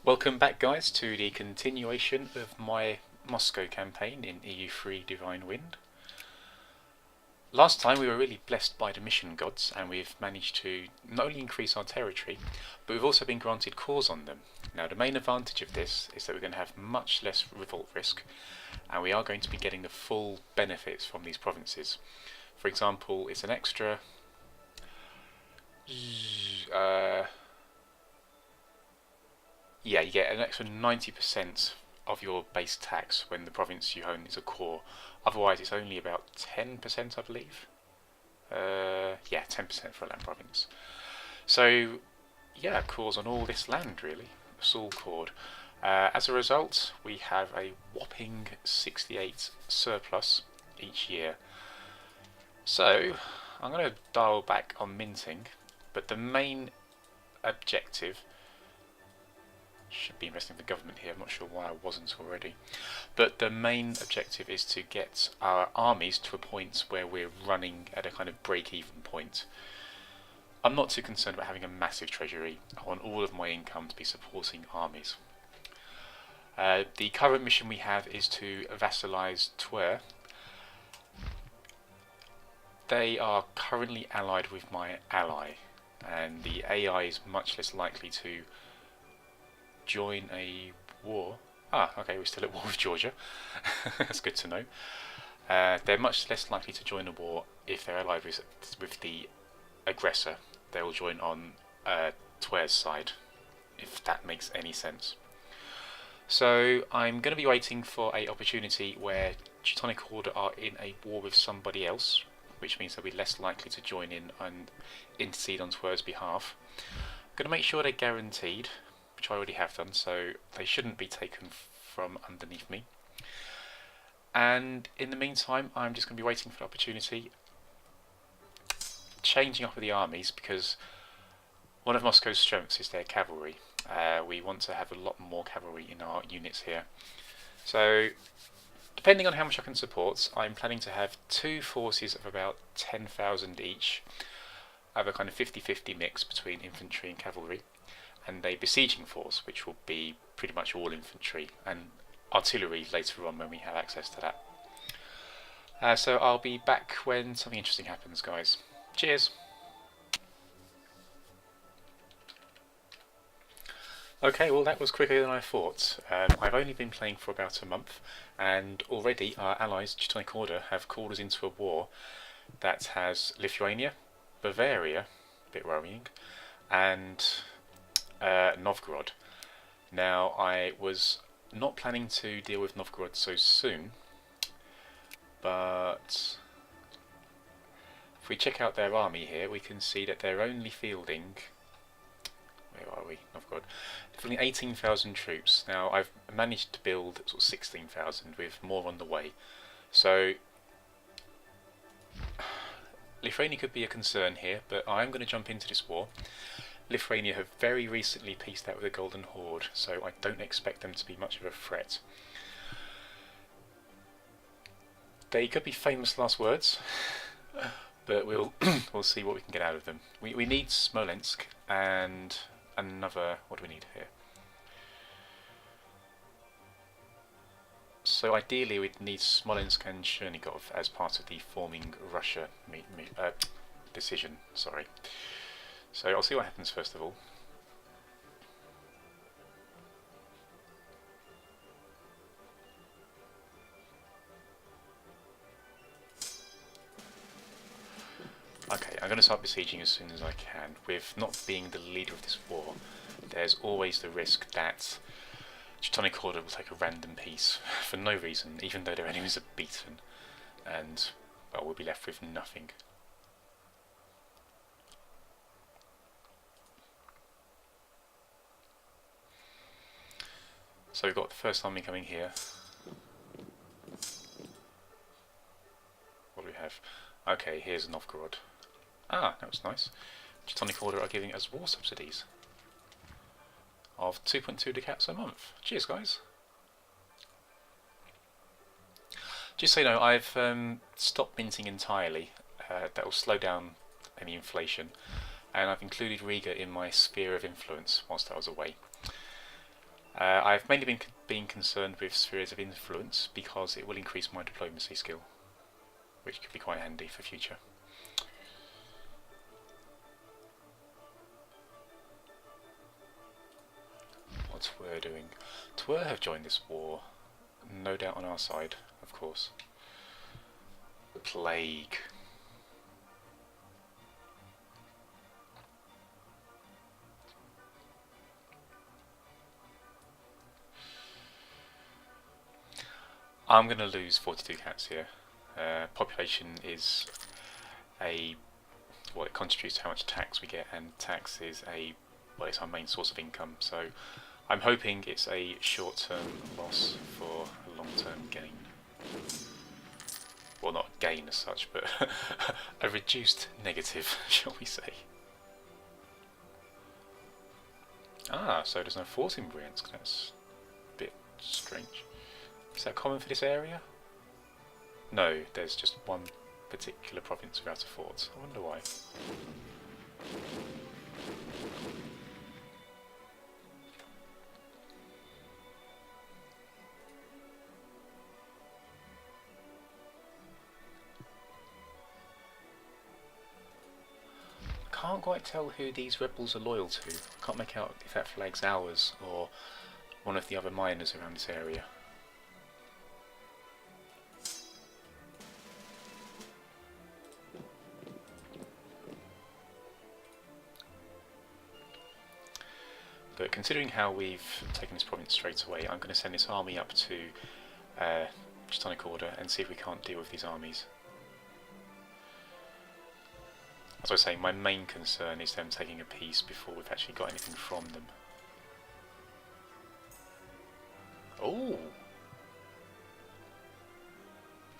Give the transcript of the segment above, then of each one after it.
Welcome back, guys, to the continuation of my Moscow campaign in EU3 Divine Wind. Last time we were really blessed by the mission gods, and we've managed to not only increase our territory, but we've also been granted cores on them. Now, the main advantage of this is that we're going to have much less revolt risk, and we are going to be getting the full benefits from these provinces. For example, it's an extra yeah, you get an extra 90% of your base tax when the province you own is a core. Otherwise, it's only about 10%, I believe. Yeah, 10% for a land province. So, yeah, cores on all this land, really. It's all cored. As a result, we have a whopping 68 surplus each year. So, I'm going to dial back on minting, but the main objective should be investing in the government here. I'm not sure why I wasn't already. But the main objective is to get our armies to a point where we're running at a kind of break-even point. I'm not too concerned about having a massive treasury. I want all of my income to be supporting armies. The current mission we have is to vassalize Twer. They are currently allied with my ally, and the AI is much less likely to join a war. Ah, okay, we're still at war with Georgia. That's good to know. They're much less likely to join a war if they're allied with the aggressor. They will join on Twer's side, if that makes any sense. So I'm going to be waiting for an opportunity where Teutonic Order are in a war with somebody else, which means they'll be less likely to join in and intercede on Twer's behalf. I'm going to make sure they're guaranteed, which I already have done, so they shouldn't be taken from underneath me. And in the meantime, I'm just going to be waiting for the opportunity, changing up with the armies, because one of Moscow's strengths is their cavalry. We want to have a lot more cavalry in our units here. So, depending on how much I can support, I'm planning to have two forces of about 10,000 each. I have a kind of 50-50 mix between infantry and cavalry, and a besieging force, which will be pretty much all infantry, and artillery later on when we have access to that. So I'll be back when something interesting happens, guys. Cheers! Okay, well that was quicker than I thought. I've only been playing for about a month, and already our allies, Teutonic Order, have called us into a war that has Lithuania, Bavaria, a bit worrying, and Novgorod. Now, I was not planning to deal with Novgorod so soon, but if we check out their army here, we can see that they're only fielding, where are we, Novgorod, fielding 18,000 troops. Now, I've managed to build sort of 16,000 with more on the way, so Lithuania could be a concern here, but I'm going to jump into this war. Lithuania have very recently peaced out with the Golden Horde, so I don't expect them to be much of a threat. They could be famous last words, but we'll see what we can get out of them. We need Smolensk and another. What do we need here? So ideally, we'd need Smolensk and Chernigov as part of the forming Russia decision. Sorry. So I'll see what happens first of all. Okay, I'm going to start besieging as soon as I can. With not being the leader of this war, there's always the risk that Teutonic Order will take a random peace for no reason, even though their enemies are beaten, and well, we'll be left with nothing. So we've got the first army coming here. What do we have? Okay, here's Novgorod. Ah, that was nice. Teutonic Order are giving us war subsidies of 2.2 ducats a month. Cheers, guys. Just so you know, I've stopped minting entirely. That will slow down any inflation, and I've included Riga in my sphere of influence whilst I was away. I've mainly been concerned with spheres of influence because it will increase my diplomacy skill, which could be quite handy for future. What's Twer doing? Twer have joined this war, no doubt on our side, of course. The plague. I'm going to lose 42 cats here. Population is well, it contributes to how much tax we get, and tax is it's our main source of income. So I'm hoping it's a short-term loss for a long-term gain. Well, not gain as such, but a reduced negative, shall we say. Ah, so there's no fort in Bryansk. That's a bit strange. Is that common for this area? No, there's just one particular province without a fort. I wonder why. I can't quite tell who these rebels are loyal to. I can't make out if that flag's ours or one of the other miners around this area. But considering how we've taken this province straight away, I'm going to send this army up to Teutonic Order and see if we can't deal with these armies. As I was saying, my main concern is them taking a peace before we've actually got anything from them. Oh!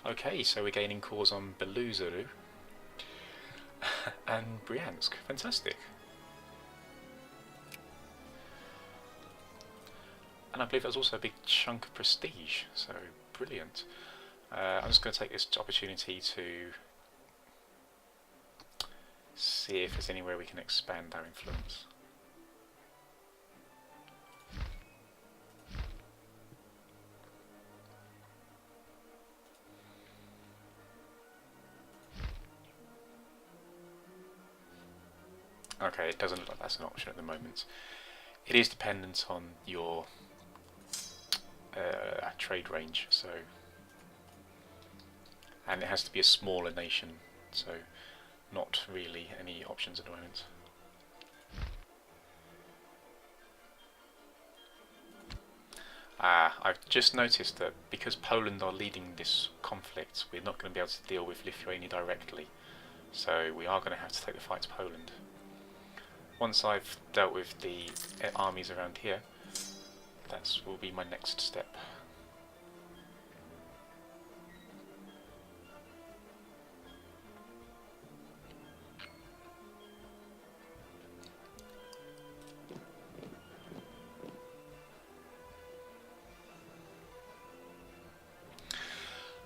Okay, so we're gaining cores on Beluzuru and Bryansk. Fantastic. And I believe there's also a big chunk of prestige, so brilliant. I'm just going to take this opportunity to see if there's anywhere we can expand our influence. Okay, it doesn't look like that's an option at the moment. It is dependent on your trade range, so, and it has to be a smaller nation, so not really any options at the moment. I've just noticed that because Poland are leading this conflict, we're not going to be able to deal with Lithuania directly, so we are going to have to take the fight to Poland. Once I've dealt with the armies around here, that will be my next step.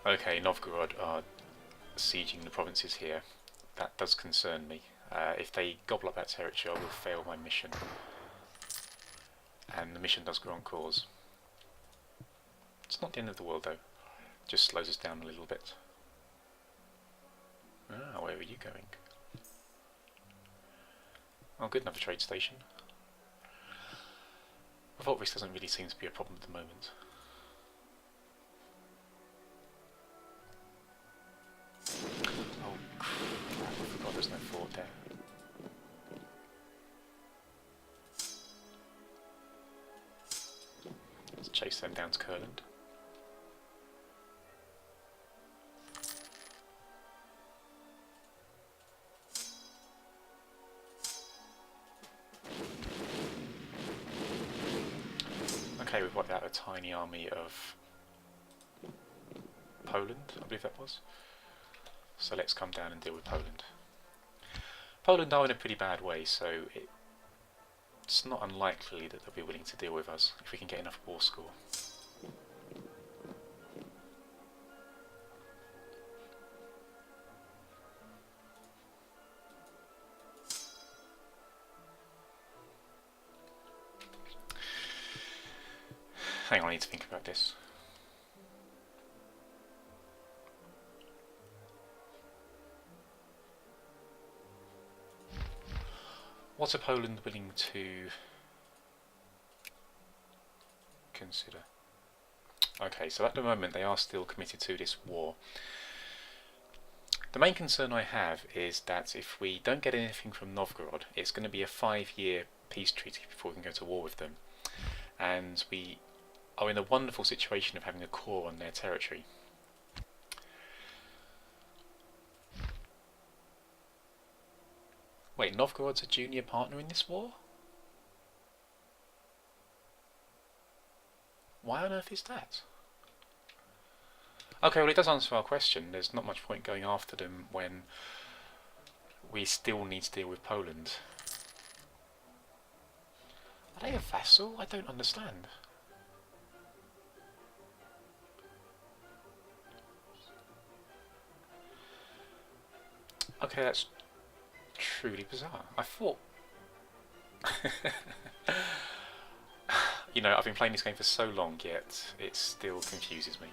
Okay, Novgorod are sieging the provinces here. That does concern me. If they gobble up that territory, I will fail my mission. And the mission does go on course. It's not the end of the world though. Just slows us down a little bit. Ah, where are you going? Oh good, another trade station. Revolt risk doesn't really seem to be a problem at the moment. Oh crap, I forgot there's no fort there. Let's chase them down to Kurland. Okay, we've wiped out a tiny army of Poland, I believe that was. So let's come down and deal with Poland. Poland are in a pretty bad way, so it's not unlikely that they'll be willing to deal with us if we can get enough war score. Hang on, I need to think about this. What are Poland willing to consider? Okay, so at the moment they are still committed to this war. The main concern I have is that if we don't get anything from Novgorod, it's going to be a 5-year peace treaty before we can go to war with them. And we are in a wonderful situation of having a core on their territory. Wait, Novgorod's a junior partner in this war? Why on earth is that? Okay, well it does answer our question. There's not much point going after them when we still need to deal with Poland. Are they a vassal? I don't understand. Okay, that's truly bizarre. I thought... You know, I've been playing this game for so long, yet it still confuses me.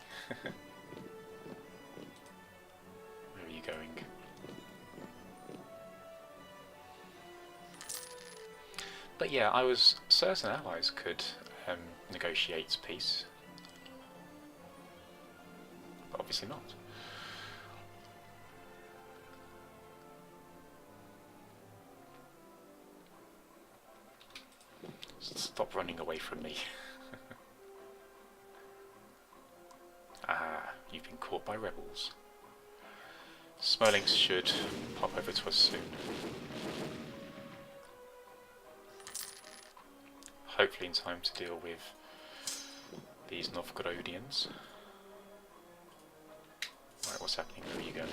Where are you going? But yeah, I was certain allies could negotiate peace. But obviously not. Stop running away from me. Ah, you've been caught by rebels. Smolensk should pop over to us soon. Hopefully in time to deal with these Novgorodians. Right, what's happening? Where are you going?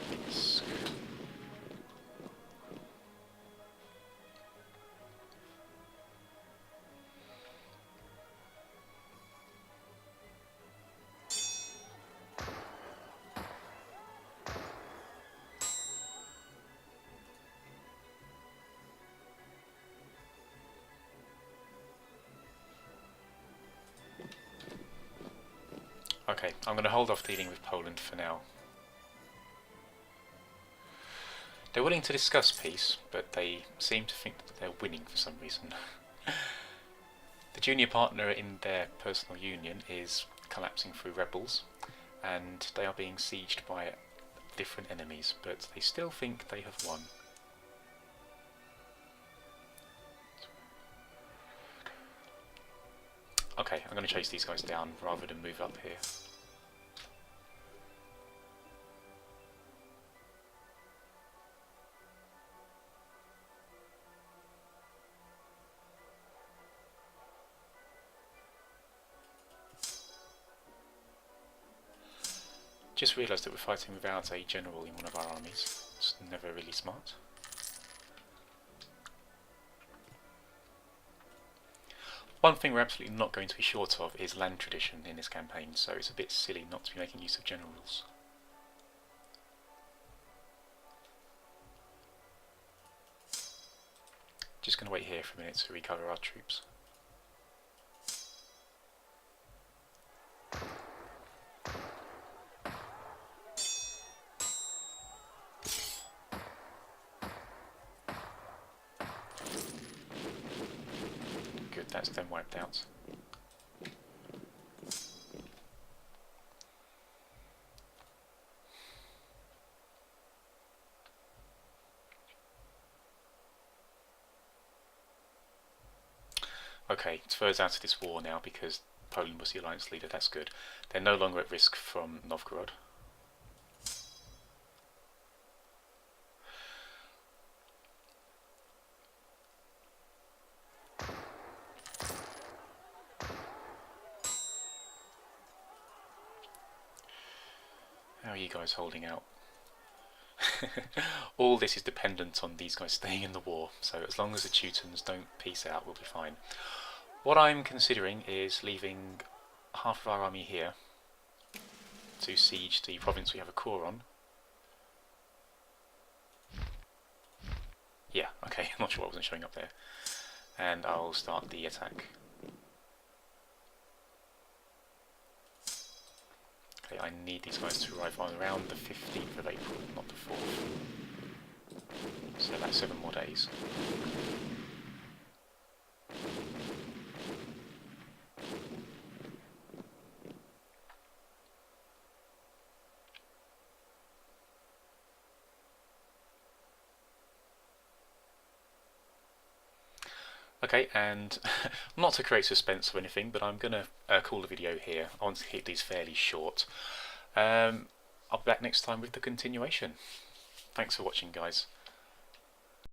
Minsk. Okay, I'm going to hold off dealing with Poland for now. They're willing to discuss peace, but they seem to think that they're winning for some reason. The junior partner in their personal union is collapsing through rebels, and they are being sieged by different enemies, but they still think they have won. Okay, I'm going to chase these guys down rather than move up here. Just realised that we're fighting without a general in one of our armies. It's never really smart. One thing we're absolutely not going to be short of is land tradition in this campaign, so it's a bit silly not to be making use of generals. Just going to wait here for a minute to recover our troops. Good, that's them wiped out. Okay, it's further out of this war now because Poland was the alliance leader, that's good. They're no longer at risk from Novgorod. How are you guys holding out? All this is dependent on these guys staying in the war, so as long as the Teutons don't peace out, we'll be fine. What I'm considering is leaving half of our army here to siege the province we have a core on. Yeah, okay, I'm not sure why I wasn't showing up there. And I'll start the attack. Okay, I need these guys to arrive on around the 15th of April, not the 4th. So that's 7 more days. Okay, and not to create suspense or anything, but I'm going to call the video here. I want to keep these fairly short. I'll be back next time with the continuation. Thanks for watching, guys.